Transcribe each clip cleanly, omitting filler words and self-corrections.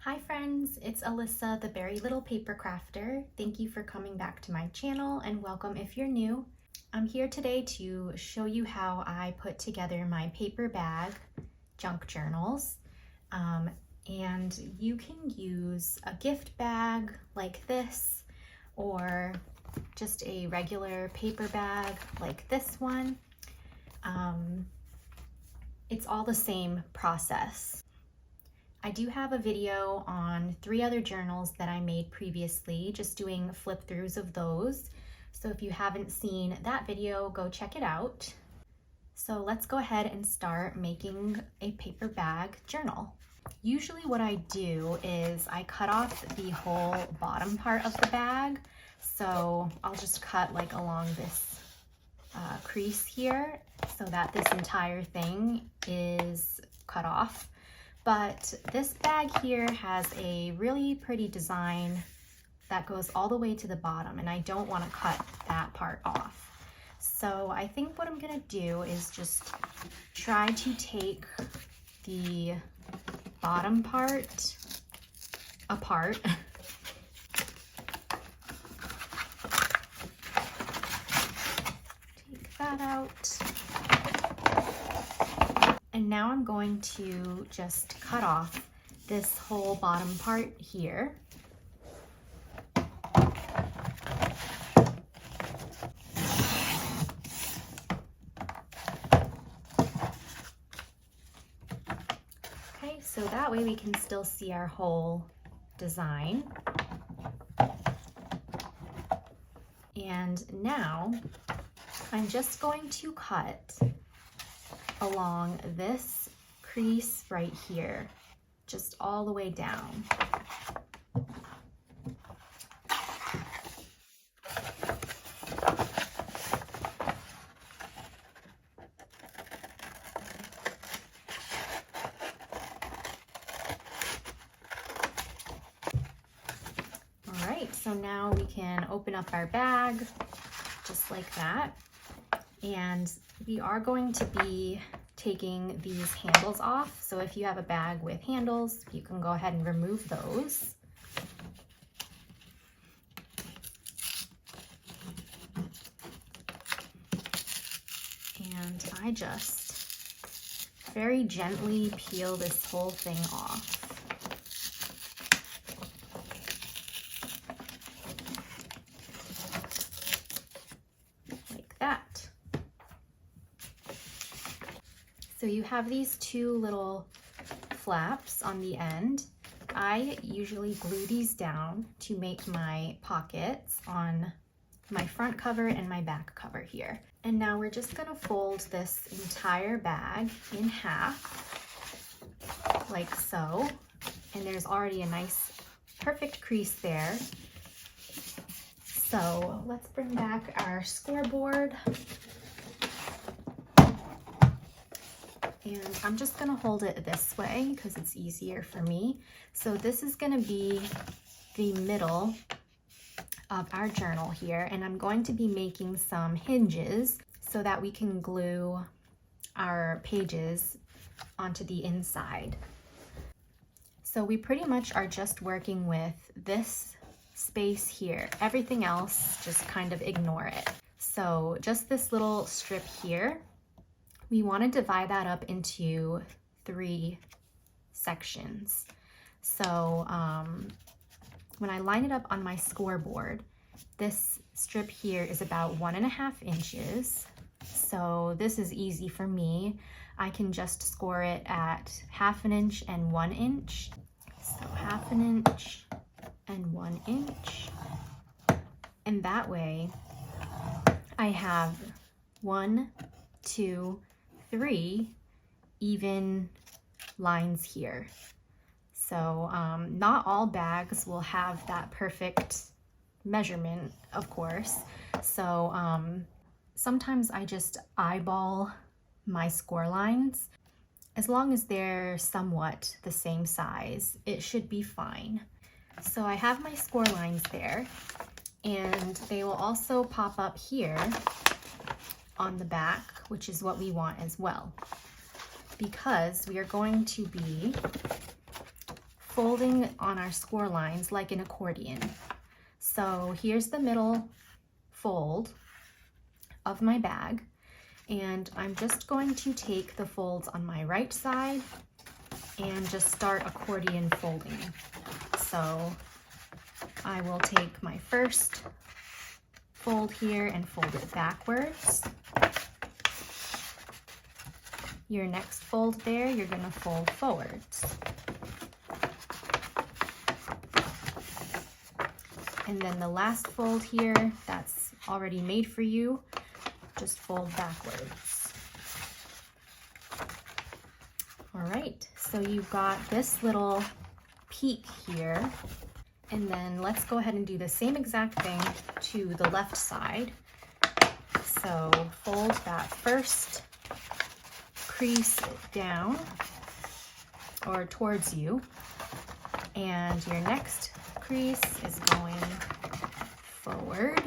Hi friends, it's Alyssa, the Berry Little Paper Crafter. Thank you for coming back to my channel and welcome if you're new. I'm here today to show you how I put together my paper bag junk journals. And you can use a gift bag like this or just a regular paper bag like this one. It's all the same process. I do have a video on 3 other journals that I made previously, just doing flip throughs of those. So if you haven't seen that video, go check it out. So let's go ahead and start making a paper bag journal. Usually what I do is I cut off the whole bottom part of the bag. So I'll just cut like along this crease here so that this entire thing is cut off. But this bag here has a really pretty design that goes all the way to the bottom, and I don't want to cut that part off. So I think what I'm gonna do is just try to take the bottom part apart. Take that out. And now I'm going to just cut off this whole bottom part here. Okay, so that way we can still see our whole design. And now I'm just going to cut along this crease right here, just all the way down. All right, so now we can open up our bag just like that. And we are going to be taking these handles off. So if you have a bag with handles, you can go ahead and remove those. And I just very gently peel this whole thing off. Like that. So you have these 2 little flaps on the end. I usually glue these down to make my pockets on my front cover and my back cover here. And now we're just gonna fold this entire bag in half, like so. And there's already a nice, perfect crease there. So let's bring back our scoreboard. And I'm just gonna hold it this way because it's easier for me. So this is gonna be the middle of our journal here, and I'm going to be making some hinges so that we can glue our pages onto the inside. So we pretty much are just working with this space here. Everything else, just kind of ignore it. So just this little strip here, we want to divide that up into 3 sections. So when I line it up on my scoreboard, this strip here is about 1.5 inches. So this is easy for me. I can just score it at 1/2 inch and 1 inch. So 1/2 inch and 1 inch. And that way I have 1, 2, 3 even lines here. So not all bags will have that perfect measurement, of course. So sometimes I just eyeball my score lines. As long as they're somewhat the same size, it should be fine. So I have my score lines there, and they will also pop up here on the back, which is what we want as well, because we are going to be folding on our score lines like an accordion. So here's the middle fold of my bag, and I'm just going to take the folds on my right side and just start accordion folding. So I will take my first fold here and fold it backwards. Your next fold there, you're going to fold forwards. And then the last fold here, that's already made for you, just fold backwards. All right, so you've got this little peak here. And then let's go ahead and do the same exact thing to the left side. So fold that first crease down or towards you, and your next crease is going forward.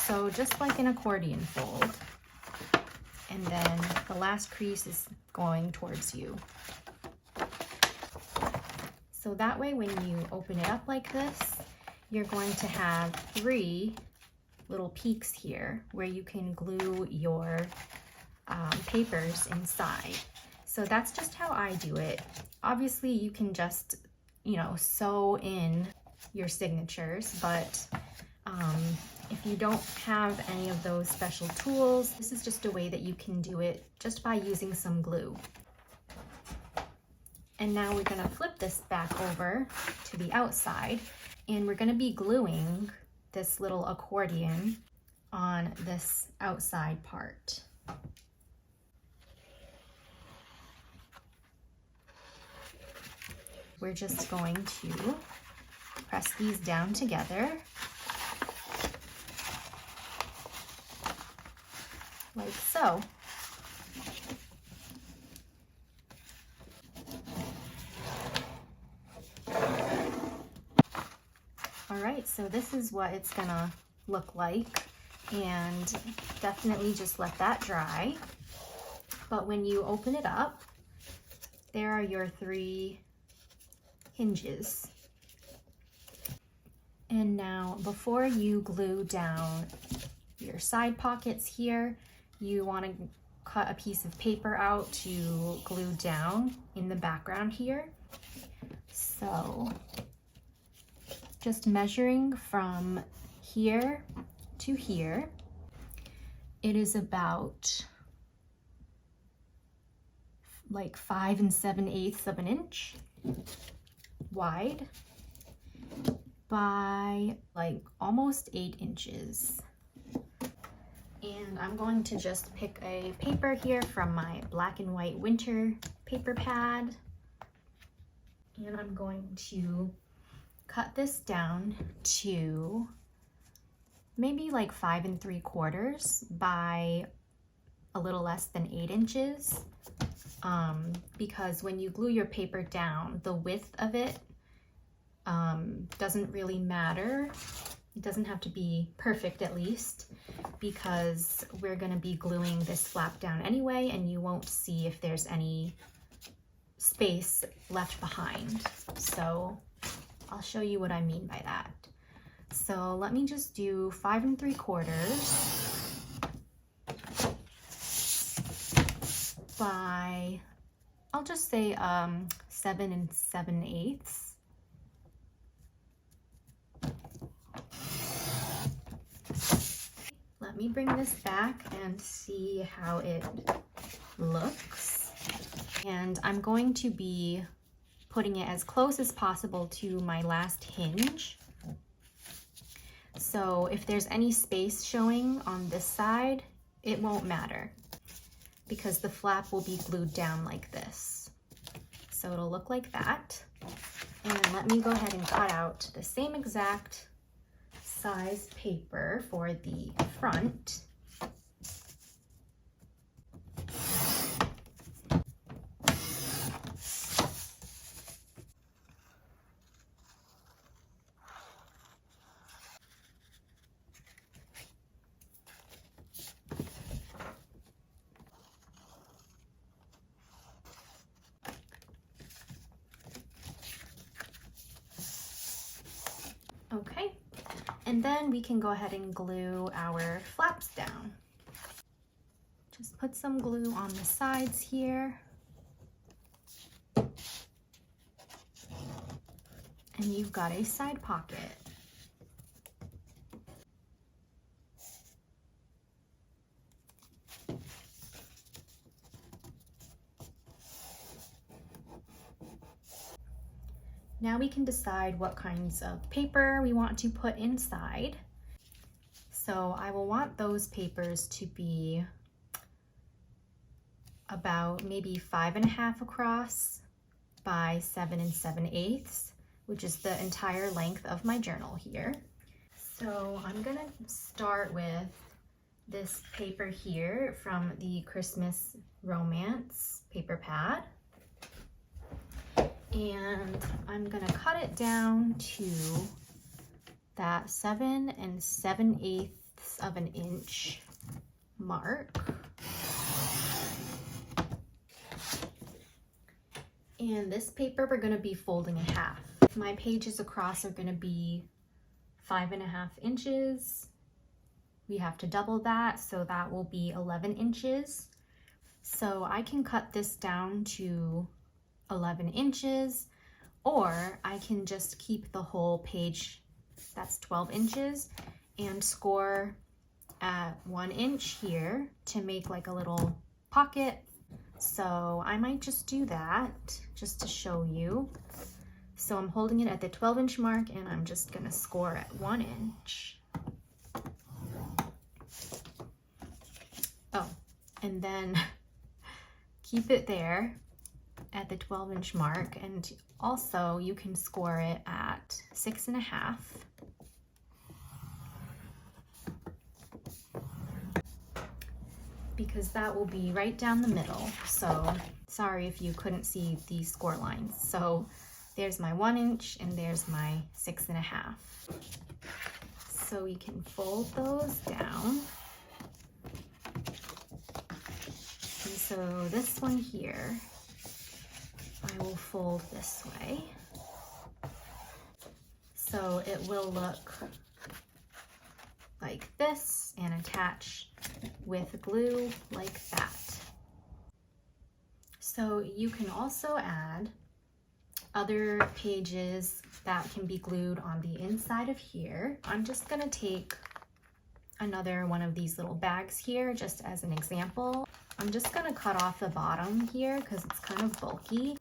So just like an accordion fold. And then the last crease is going towards you. So that way, when you open it up like this, you're going to have 3 little peaks here where you can glue your papers inside. So that's just how I do it. Obviously, you can just, sew in your signatures, but if you don't have any of those special tools, this is just a way that you can do it just by using some glue. And now we're going to flip this back over to the outside, and we're going to be gluing this little accordion on this outside part. We're just going to press these down together like so. All right, so this is what it's gonna look like, and definitely just let that dry. But when you open it up, there are your 3 hinges. And now before you glue down your side pockets here, you want to cut a piece of paper out to glue down in the background here. So just measuring from here to here, it is about like 5 7/8 of an inch wide by like almost 8 inches. And I'm going to just pick a paper here from my black and white winter paper pad, and I'm going to cut this down to maybe like 5 3/4 by a little less than 8 inches. Because when you glue your paper down, the width of it doesn't really matter. It doesn't have to be perfect, at least, because we're going to be gluing this flap down anyway, and you won't see if there's any space left behind. So I'll show you what I mean by that. So let me just do 5 3/4 by, I'll just say 7 7/8. Let me bring this back and see how it looks. And I'm going to be putting it as close as possible to my last hinge. So if there's any space showing on this side, it won't matter because the flap will be glued down like this. So it'll look like that. And let me go ahead and cut out the same exact size paper for the front. And then we can go ahead and glue our flaps down. Just put some glue on the sides here. And you've got a side pocket. Now we can decide what kinds of paper we want to put inside. So I will want those papers to be about maybe 5.5 across by 7 7/8, which is the entire length of my journal here. So I'm gonna start with this paper here from the Christmas Romance paper pad. And I'm gonna cut it down to that 7 7/8 of an inch mark. And this paper we're gonna be folding in half. My pages across are gonna be 5.5 inches. We have to double that, so that will be 11 inches. So I can cut this down to 11 inches, or I can just keep the whole page, that's 12 inches, and score at 1 inch here to make like a little pocket. So I might just do that just to show you. So I'm holding it at the 12-inch mark, and I'm just gonna score at 1 inch. Oh, and then keep it there at the 12-inch mark, and also you can score it at 6.5. Because that will be right down the middle. So sorry if you couldn't see these score lines. So there's my 1 inch and there's my 6.5. So we can fold those down. And so this one here, I will fold this way. So it will look like this and attach with glue like that. So you can also add other pages that can be glued on the inside of here. I'm just gonna take another one of these little bags here just as an example. I'm just gonna cut off the bottom here because it's kind of bulky.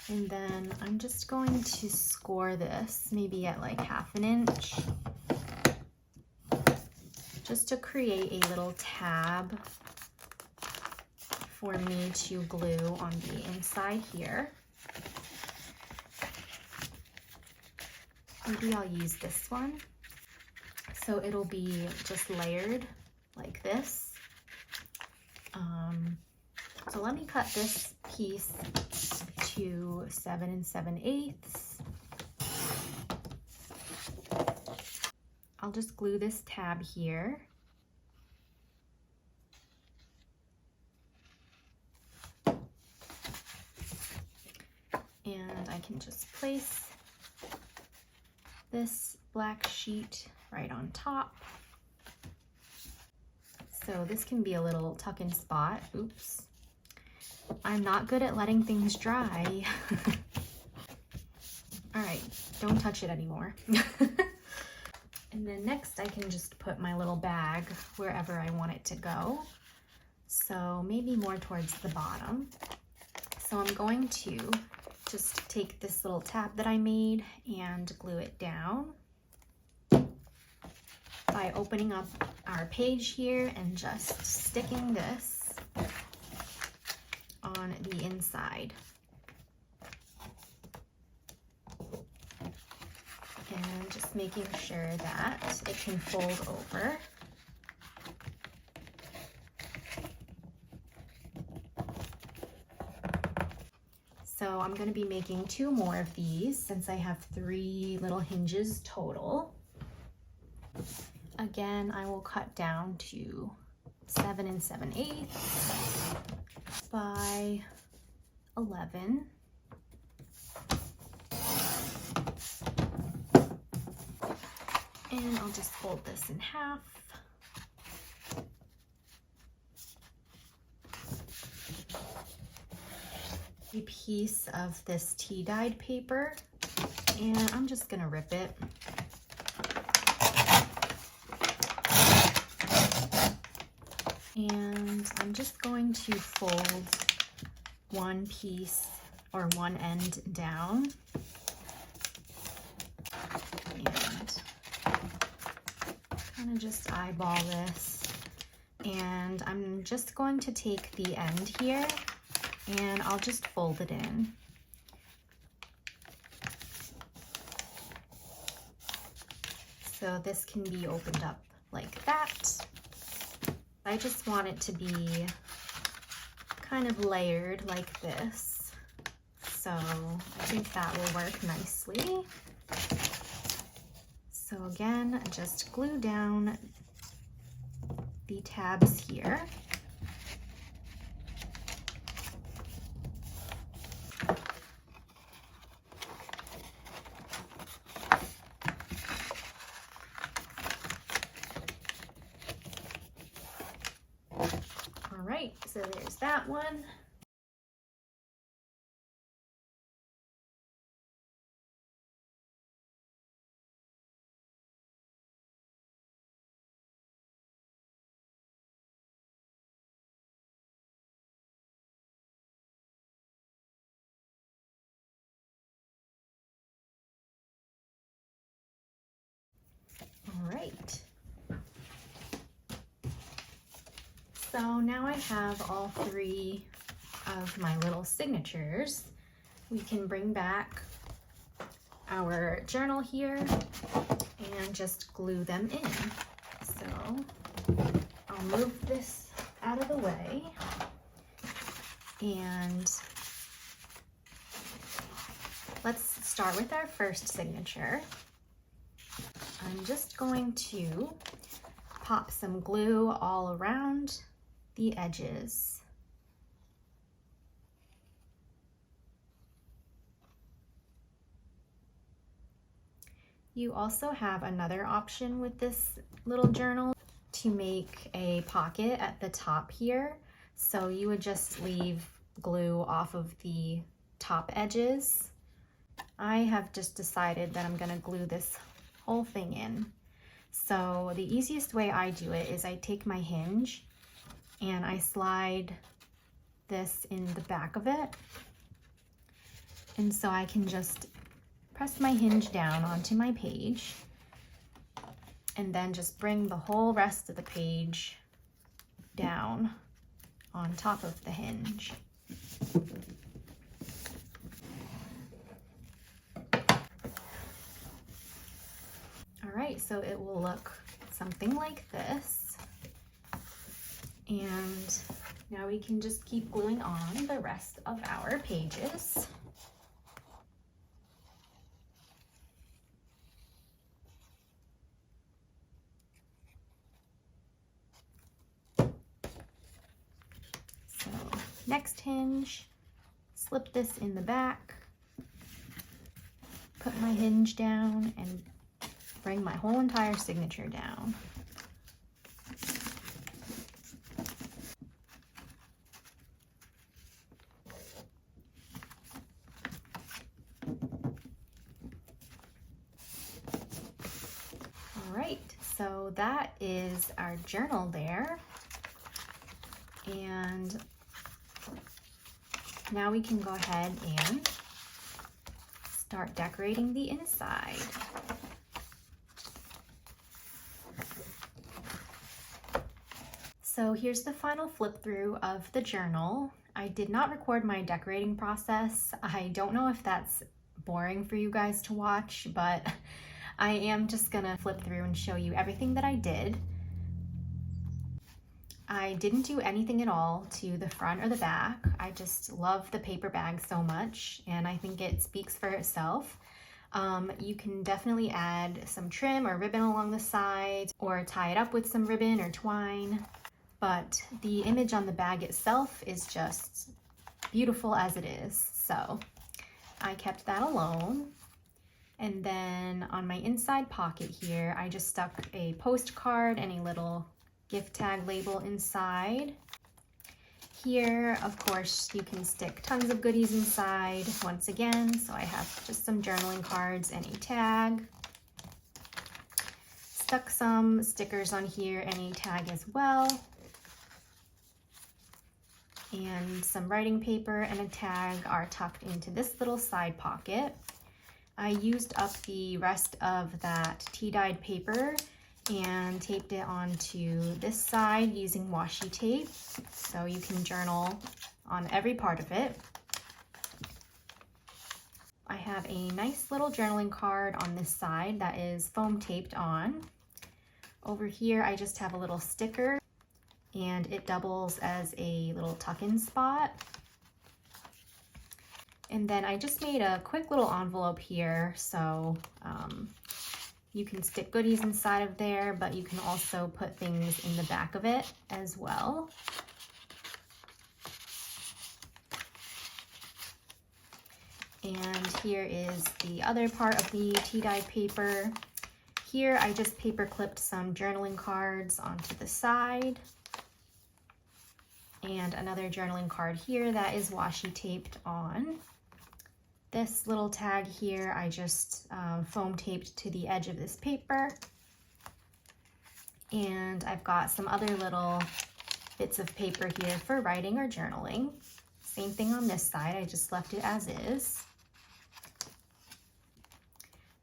And then I'm just going to score this maybe at like 1/2 inch, just to create a little tab for me to glue on the inside here. Maybe I'll use this one. So it'll be just layered like this. So let me cut this piece to 7 7/8. I'll just glue this tab here. And I can just place this black sheet right on top. So this can be a little tuck-in spot. Oops. I'm not good at letting things dry. All right, don't touch it anymore. And then next I can just put my little bag wherever I want it to go. So maybe more towards the bottom. So I'm going to just take this little tab that I made and glue it down by opening up our page here and just sticking this on the inside. And just making sure that it can fold over. So I'm going to be making 2 more of these since I have 3 little hinges total. Again, I will cut down to 7 7/8 by 11. And I'll just fold this in half. A piece of this tea dyed paper, and I'm just gonna rip it. And I'm just going to fold one piece or one end down. And kind of just eyeball this. And I'm just going to take the end here and I'll just fold it in. So this can be opened up like that. I just want it to be kind of layered like this. So I think that will work nicely. So again, just glue down the tabs here. All right, so there's that one. All right. So now I have all three of my little signatures. We can bring back our journal here and just glue them in. So I'll move this out of the way and let's start with our first signature. I'm just going to pop some glue all around the edges. You also have another option with this little journal to make a pocket at the top here. So you would just leave glue off of the top edges. I have just decided that I'm gonna glue this whole thing in. So the easiest way I do it is I take my hinge and I slide this in the back of it. And so I can just press my hinge down onto my page and then just bring the whole rest of the page down on top of the hinge. All right, so it will look something like this. And now we can just keep gluing on the rest of our pages. So next hinge, slip this in the back, put my hinge down and bring my whole entire signature down. All right, so that is our journal there. And now we can go ahead and start decorating the inside. So here's the final flip through of the journal. I did not record my decorating process. I don't know if that's boring for you guys to watch, but I am just gonna flip through and show you everything that I did. I didn't do anything at all to the front or the back. I just love the paper bag so much, and I think it speaks for itself. You can definitely add some trim or ribbon along the sides or tie it up with some ribbon or twine. But the image on the bag itself is just beautiful as it is. So I kept that alone. And then on my inside pocket here, I just stuck a postcard and a little gift tag label inside. Here, of course, you can stick tons of goodies inside once again. So I have just some journaling cards and a tag. Stuck some stickers on here and a tag as well. And some writing paper and a tag are tucked into this little side pocket. I used up the rest of that tea-dyed paper and taped it onto this side using washi tape, so you can journal on every part of it. I have a nice little journaling card on this side that is foam taped on. Over here I just have a little sticker and it doubles as a little tuck-in spot. And then I just made a quick little envelope here, so you can stick goodies inside of there, but you can also put things in the back of it as well. And here is the other part of the tea-dyed paper. Here I just paper clipped some journaling cards onto the side. And another journaling card here that is washi taped on. This little tag here, I just foam taped to the edge of this paper. And I've got some other little bits of paper here for writing or journaling. Same thing on this side, I just left it as is.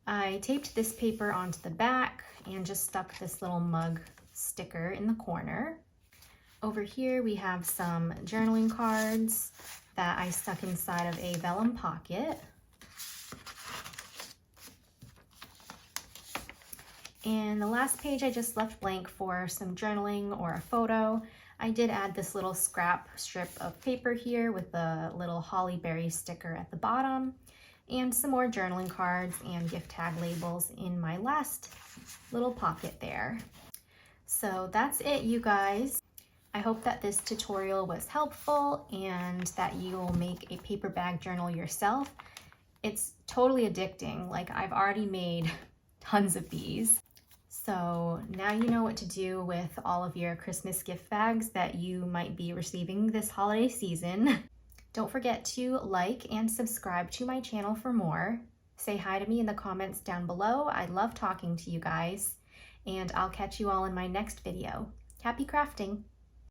I taped this paper onto the back and just stuck this little mug sticker in the corner. Over here we have some journaling cards that I stuck inside of a vellum pocket. And the last page I just left blank for some journaling or a photo. I did add this little scrap strip of paper here with a little holly berry sticker at the bottom and some more journaling cards and gift tag labels in my last little pocket there. So that's it, you guys. I hope that this tutorial was helpful and that you'll make a paper bag journal yourself. It's totally addicting. Like, I've already made tons of these. So now you know what to do with all of your Christmas gift bags that you might be receiving this holiday season. Don't forget to like and subscribe to my channel for more. Say hi to me in the comments down below. I love talking to you guys, and I'll catch you all in my next video. Happy crafting!